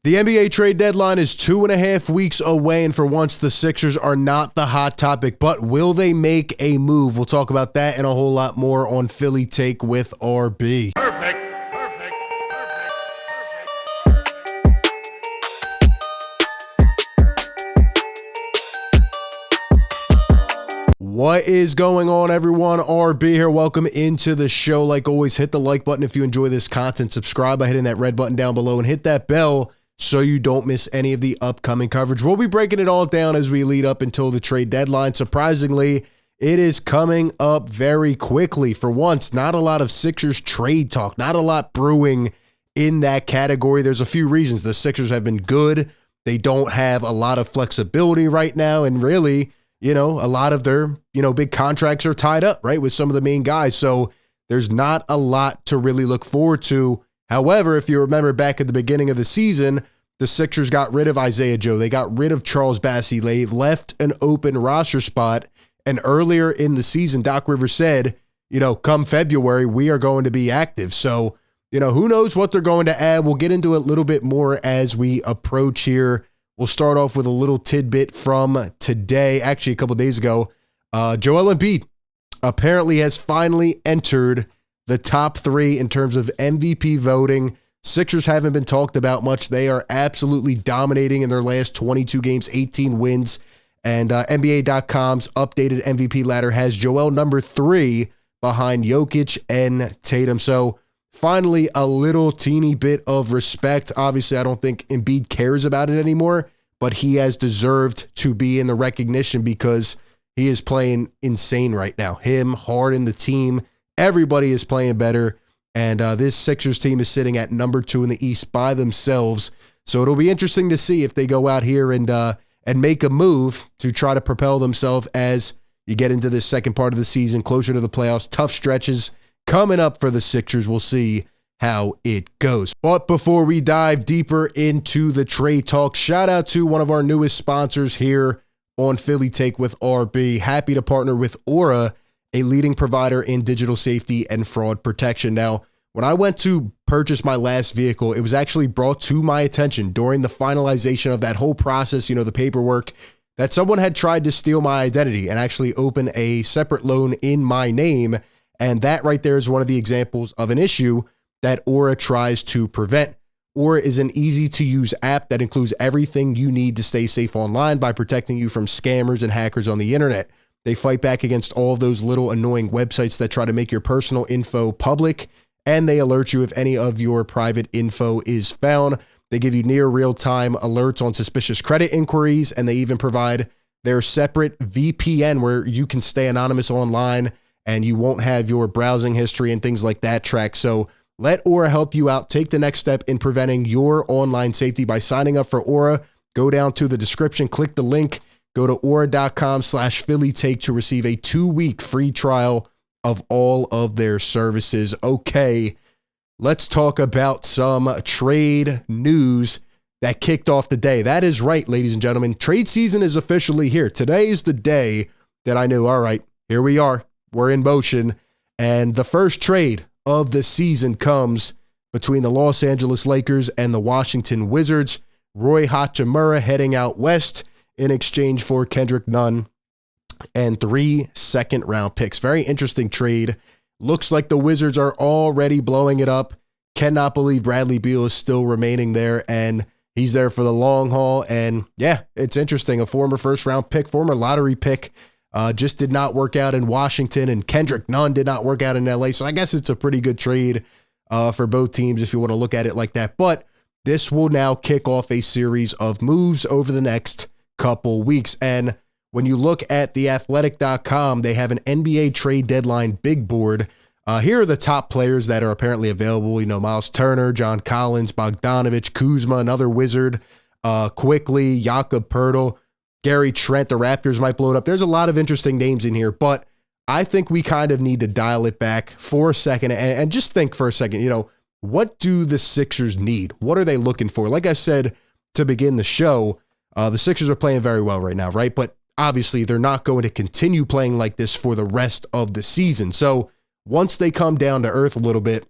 The NBA trade deadline is 2.5 weeks away, and for once, the Sixers are not the hot topic, but will they make a move? We'll talk about that and a whole lot more on Philly Take with RB. Perfect. What is going on, everyone? RB here. Welcome into the show. Like always, hit the like button if you enjoy this content. Subscribe by hitting that red button down below and hit that bell so you don't miss any of the upcoming coverage. We'll be breaking it all down as we lead up until the trade deadline. Surprisingly, it is coming up very quickly. For once, not a lot of Sixers trade talk, not a lot brewing in that category. There's a few reasons. The Sixers have been good. They don't have a lot of flexibility right now, and really, a lot of their, big contracts are tied up, right, with some of the main guys. So there's not a lot to really look forward to. However, if you remember back at the beginning of the season, the Sixers got rid of Isaiah Joe. They got rid of Charles Bassey. They left an open roster spot. And earlier in the season, Doc Rivers said, come February, we are going to be active. So, who knows what they're going to add. We'll get into it a little bit more as we approach here. We'll start off with a little tidbit from today. Actually, a couple of days ago, Joel Embiid apparently has finally entered the top 3 in terms of MVP voting. Sixers haven't been talked about much. They are absolutely dominating in their last 22 games, 18 wins. And NBA.com's updated MVP ladder has Joel number 3 behind Jokic and Tatum. So finally, a little teeny bit of respect. Obviously, I don't think Embiid cares about it anymore, but he has deserved to be in the recognition because he is playing insane right now. Him, Harden, the team, everybody is playing better, and this Sixers team is sitting at number 2 in the East by themselves. So it'll be interesting to see if they go out here and make a move to try to propel themselves as you get into this second part of the season, closer to the playoffs. Tough stretches coming up for the Sixers. We'll see how it goes. But before we dive deeper into the trade talk, shout out to one of our newest sponsors here on Philly Take with RB. Happy to partner with Aura, a leading provider in digital safety and fraud protection. Now, when I went to purchase my last vehicle, it was actually brought to my attention during the finalization of that whole process, the paperwork, that someone had tried to steal my identity and actually open a separate loan in my name. And that right there is one of the examples of an issue that Aura tries to prevent. Aura is an easy-to-use app that includes everything you need to stay safe online by protecting you from scammers and hackers on the internet. They fight back against all of those little annoying websites that try to make your personal info public, and they alert you if any of your private info is found. They give you near real-time alerts on suspicious credit inquiries, and they even provide their separate VPN where you can stay anonymous online and you won't have your browsing history and things like that tracked. So let Aura help you out. Take the next step in preventing your online safety by signing up for Aura. Go down to the description, click the link, go to aura.com/PhillyTake to receive a 2-week free trial of all of their services. Okay, let's talk about some trade news that kicked off the day. That is right, ladies and gentlemen. Trade season is officially here. Today is the day that I knew, all right, here we are. We're in motion. And the first trade of the season comes between the Los Angeles Lakers and the Washington Wizards. Roy Hachimura heading out west in exchange for Kendrick Nunn and 3 second-round picks. Very interesting trade. Looks like the Wizards are already blowing it up. Cannot believe Bradley Beal is still remaining there, and he's there for the long haul. And yeah, it's interesting. A former first-round pick, former lottery pick, just did not work out in Washington, and Kendrick Nunn did not work out in LA. So I guess it's a pretty good trade for both teams if you want to look at it like that. But this will now kick off a series of moves over the next couple weeks. And when you look at theathletic.com, they have an NBA trade deadline big board. Here are the top players that are apparently available. Miles Turner, John Collins, Bogdanovich, Kuzma, another Wizard, Quickly, Jakob Poeltl, Gary Trent. The Raptors might blow it up. There's a lot of interesting names in here, but I think we kind of need to dial it back for a second and just think for a second, what do the Sixers need? What are they looking for? Like I said to begin the show, the Sixers are playing very well right now, right? But obviously they're not going to continue playing like this for the rest of the season. So once they come down to earth a little bit,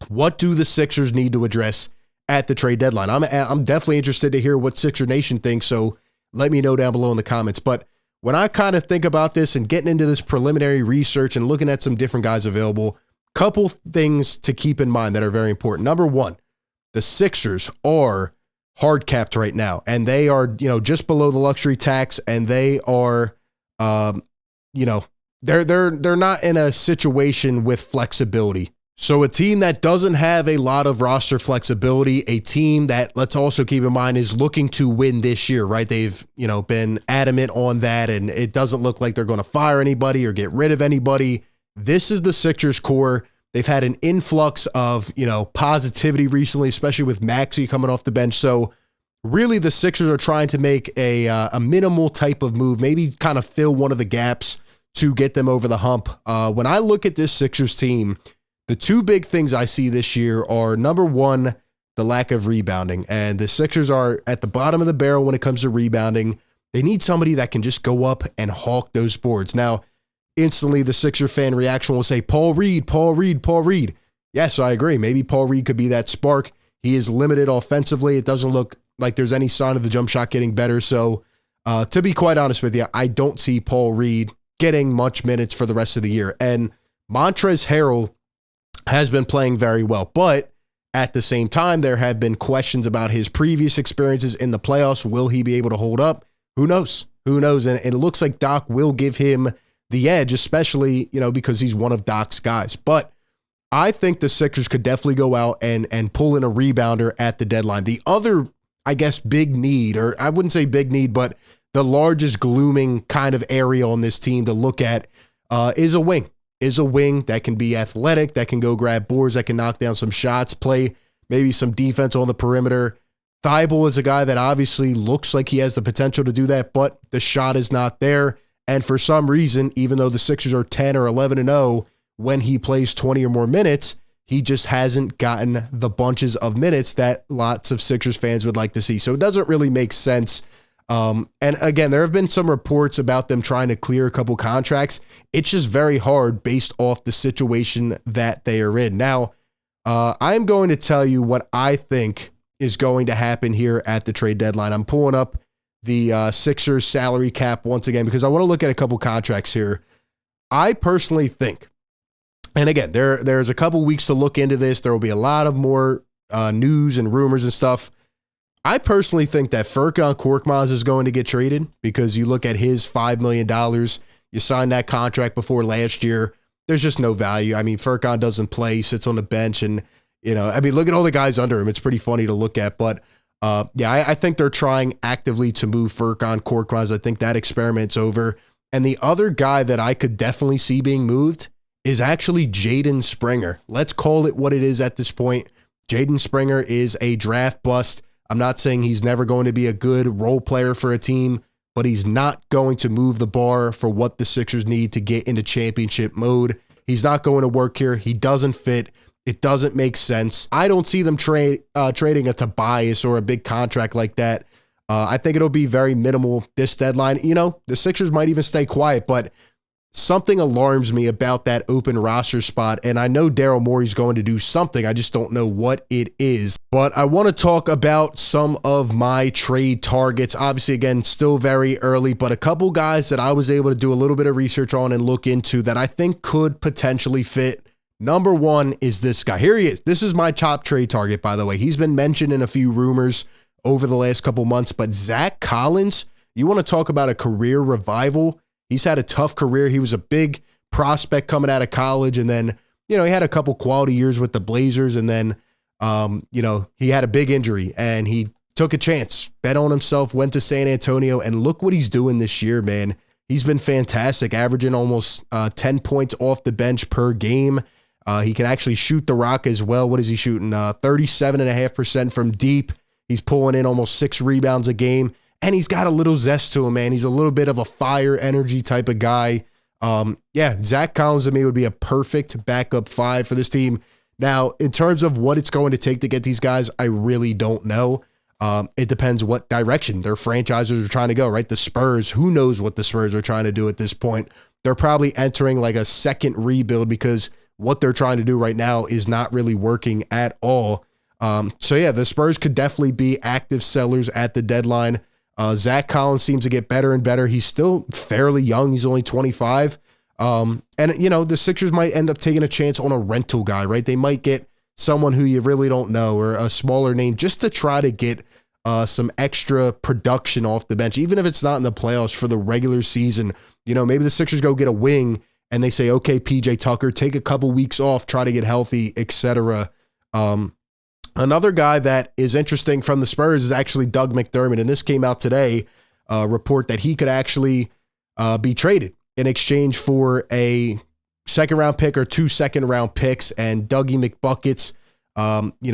what do the Sixers need to address at the trade deadline. I'm definitely interested to hear what Sixer Nation thinks, so let me know down below in the comments. But when I kind of think about this and getting into this preliminary research and looking at some different guys available, couple things to keep in mind that are very important. Number one, the Sixers are hard capped right now, and they are, just below the luxury tax, and they are, they're not in a situation with flexibility. So a team that doesn't have a lot of roster flexibility, a team that, let's also keep in mind, is looking to win this year, right? They've, been adamant on that, and it doesn't look like they're going to fire anybody or get rid of anybody. This is the Sixers core. They've had an influx of, positivity recently, especially with Maxey coming off the bench. So really the Sixers are trying to make a minimal type of move, maybe kind of fill one of the gaps to get them over the hump. When I look at this Sixers team, the two big things I see this year are, number one, the lack of rebounding. And the Sixers are at the bottom of the barrel when it comes to rebounding. They need somebody that can just go up and hawk those boards. Now, instantly the Sixer fan reaction will say, Paul Reed, Paul Reed, Paul Reed. Yes, I agree. Maybe Paul Reed could be that spark. He is limited offensively. It doesn't look like there's any sign of the jump shot getting better. So to be quite honest with you, I don't see Paul Reed getting much minutes for the rest of the year. And Montrezl Harrell has been playing very well, but at the same time, there have been questions about his previous experiences in the playoffs. Will he be able to hold up? Who knows? Who knows? And it looks like Doc will give him the edge, especially, because he's one of Doc's guys. But I think the Sixers could definitely go out and pull in a rebounder at the deadline. The other, I guess, big need, or I wouldn't say big need, but the largest glooming kind of area on this team to look at is a wing. Is a wing that can be athletic, that can go grab boards, that can knock down some shots, play maybe some defense on the perimeter. Thibault is a guy that obviously looks like he has the potential to do that, but the shot is not there. And for some reason, even though the Sixers are 10 or 11-0, when he plays 20 or more minutes, he just hasn't gotten the bunches of minutes that lots of Sixers fans would like to see. So it doesn't really make sense. And again, there have been some reports about them trying to clear a couple contracts. It's just very hard based off the situation that they are in. Now, I'm going to tell you what I think is going to happen here at the trade deadline. I'm pulling up the Sixers salary cap once again, because I want to look at a couple contracts here. I personally think, and again, there's a couple weeks to look into this. There will be a lot of more news and rumors and stuff. I personally think that Furkan Korkmaz is going to get traded, because you look at his $5 million. You signed that contract before last year. There's just no value. I mean, Furkan doesn't play, sits on the bench, and, look at all the guys under him. It's pretty funny to look at. But, I think they're trying actively to move Furkan Korkmaz. I think that experiment's over. And the other guy that I could definitely see being moved is actually Jaden Springer. Let's call it what it is at this point. Jaden Springer is a draft bust. I'm not saying he's never going to be a good role player for a team, but he's not going to move the bar for what the Sixers need to get into championship mode. He's not going to work here. He doesn't fit. It doesn't make sense. I don't see them trading a Tobias or a big contract like that. I think it'll be very minimal this deadline. The Sixers might even stay quiet, but something alarms me about that open roster spot, and I know Daryl Morey's going to do something. I just don't know what it is. But I want to talk about some of my trade targets. Obviously, again, still very early, but a couple guys that I was able to do a little bit of research on and look into that I think could potentially fit. Number one is this guy. Here he is. This is my top trade target, by the way. He's been mentioned in a few rumors over the last couple months, but Zach Collins, you want to talk about a career revival? He's had a tough career. He was a big prospect coming out of college, and then, he had a couple quality years with the Blazers, and then, he had a big injury, and he took a chance, bet on himself, went to San Antonio, and look what he's doing this year, man. He's been fantastic, averaging almost 10 points off the bench per game. He can actually shoot the rock as well. What is he shooting? 37.5% from deep. He's pulling in almost 6 rebounds a game. And he's got a little zest to him, man. He's a little bit of a fire energy type of guy. Zach Collins to me would be a perfect backup 5 for this team. Now, in terms of what it's going to take to get these guys, I really don't know. It depends what direction their franchises are trying to go, right? The Spurs, who knows what the Spurs are trying to do at this point? They're probably entering like a second rebuild, because what they're trying to do right now is not really working at all. So yeah, the Spurs could definitely be active sellers at the deadline. Zach Collins seems to get better and better. He's still fairly young. He's only 25. And the Sixers might end up taking a chance on a rental guy, right? They might get someone who you really don't know or a smaller name just to try to get some extra production off the bench, even if it's not in the playoffs for the regular season. Maybe the Sixers go get a wing and they say, okay, PJ Tucker, take a couple weeks off, try to get healthy, etc. Another guy that is interesting from the Spurs is actually Doug McDermott. And this came out today, a report that he could actually be traded in exchange for a second-round pick or 2 second-round picks. And Dougie McBuckets,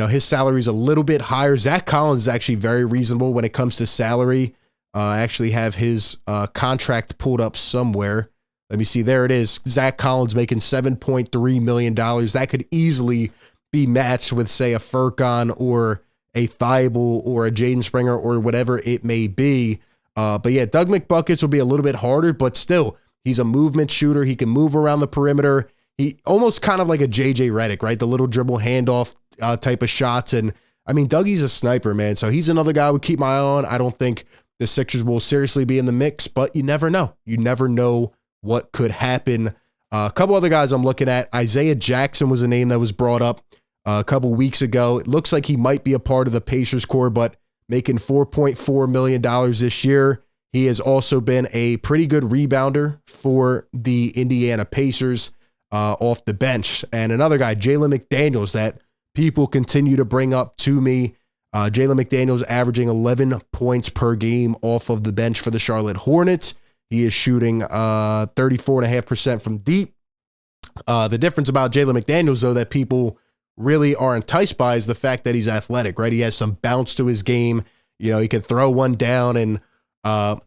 his salary is a little bit higher. Zach Collins is actually very reasonable when it comes to salary. I actually have his contract pulled up somewhere. Let me see. There it is. Zach Collins making $7.3 million. That could easily be matched with, say, a Furkan or a Thibault or a Jaden Springer or whatever it may be. But yeah, Doug McBuckets will be a little bit harder, but still, he's a movement shooter. He can move around the perimeter. He almost kind of like a JJ Redick, right? The little dribble handoff type of shots. And I mean, Dougie's a sniper, man. So he's another guy I would keep my eye on. I don't think the Sixers will seriously be in the mix, but you never know. You never know what could happen. A couple other guys I'm looking at. Isaiah Jackson was a name that was brought up a couple weeks ago. It looks like he might be a part of the Pacers core, but making $4.4 million this year. He has also been a pretty good rebounder for the Indiana Pacers off the bench. And another guy, Jalen McDaniels, that people continue to bring up to me. Jalen McDaniels averaging 11 points per game off of the bench for the Charlotte Hornets. He is shooting 34.5% from deep. The difference about Jalen McDaniels, though, that people really are enticed by is the fact that he's athletic, right? He has some bounce to his game. He can throw one down, and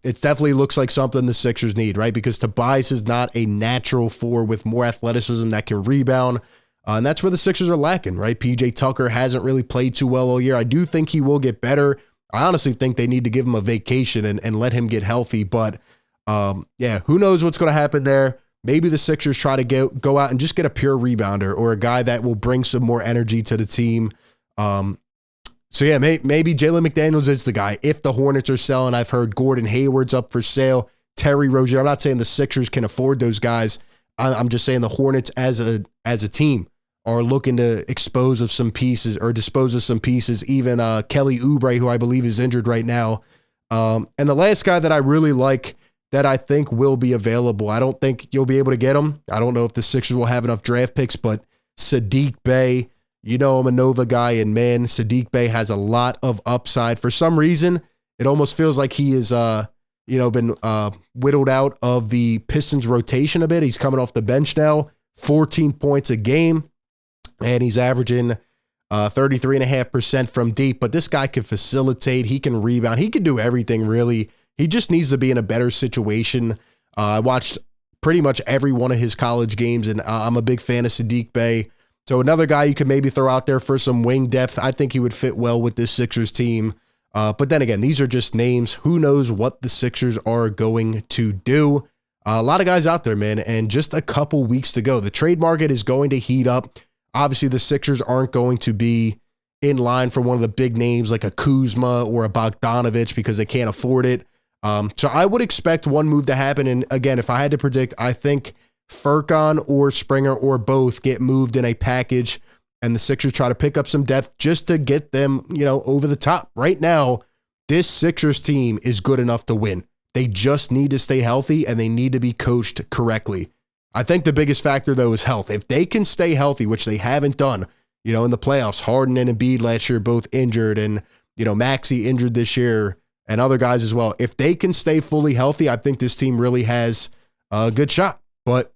it definitely looks like something the Sixers need, right? Because Tobias is not a natural four with more athleticism that can rebound. And that's where the Sixers are lacking, right? PJ Tucker hasn't really played too well all year. I do think he will get better. I honestly think they need to give him a vacation and let him get healthy. But who knows what's going to happen there. Maybe the Sixers try to go out and just get a pure rebounder or a guy that will bring some more energy to the team. Maybe Jalen McDaniels is the guy. If the Hornets are selling, I've heard Gordon Hayward's up for sale. Terry Rozier. I'm not saying the Sixers can afford those guys. I'm just saying the Hornets as a team are looking to dispose of some pieces. Even Kelly Oubre, who I believe is injured right now. And the last guy that I really like that I think will be available, I don't think you'll be able to get him. I don't know if the Sixers will have enough draft picks, but Saddiq Bey, I'm a Nova guy, and man, Saddiq Bey has a lot of upside. For some reason, it almost feels like he is, been whittled out of the Pistons rotation a bit. He's coming off the bench now, 14 points a game, and he's averaging 33.5% from deep. But this guy can facilitate. He can rebound. He can do everything, really. He just needs to be in a better situation. I watched pretty much every one of his college games, and I'm a big fan of Saddiq Bey. So another guy you could maybe throw out there for some wing depth. I think he would fit well with this Sixers team. But then again, these are just names. Who knows what the Sixers are going to do? A lot of guys out there, man, and just a couple weeks to go. The trade market is going to heat up. Obviously, the Sixers aren't going to be in line for one of the big names like a Kuzma or a Bogdanovich because they can't afford it. So I would expect one move to happen. And again, if I had to predict, I think Furkan or Springer or both get moved in a package and the Sixers try to pick up some depth just to get them, over the top. Right now, this Sixers team is good enough to win. They just need to stay healthy and they need to be coached correctly. I think the biggest factor, though, is health. If they can stay healthy, which they haven't done, in the playoffs, Harden and Embiid last year both injured, and, Maxey injured this year, and other guys as well. If they can stay fully healthy, I think this team really has a good shot. But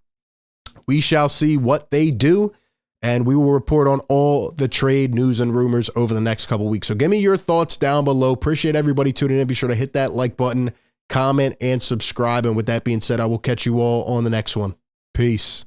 we shall see what they do, and we will report on all the trade news and rumors over the next couple weeks. So give me your thoughts down below. Appreciate everybody tuning in. Be sure to hit that like button, comment, and subscribe. And with that being said, I will catch you all on the next one. Peace.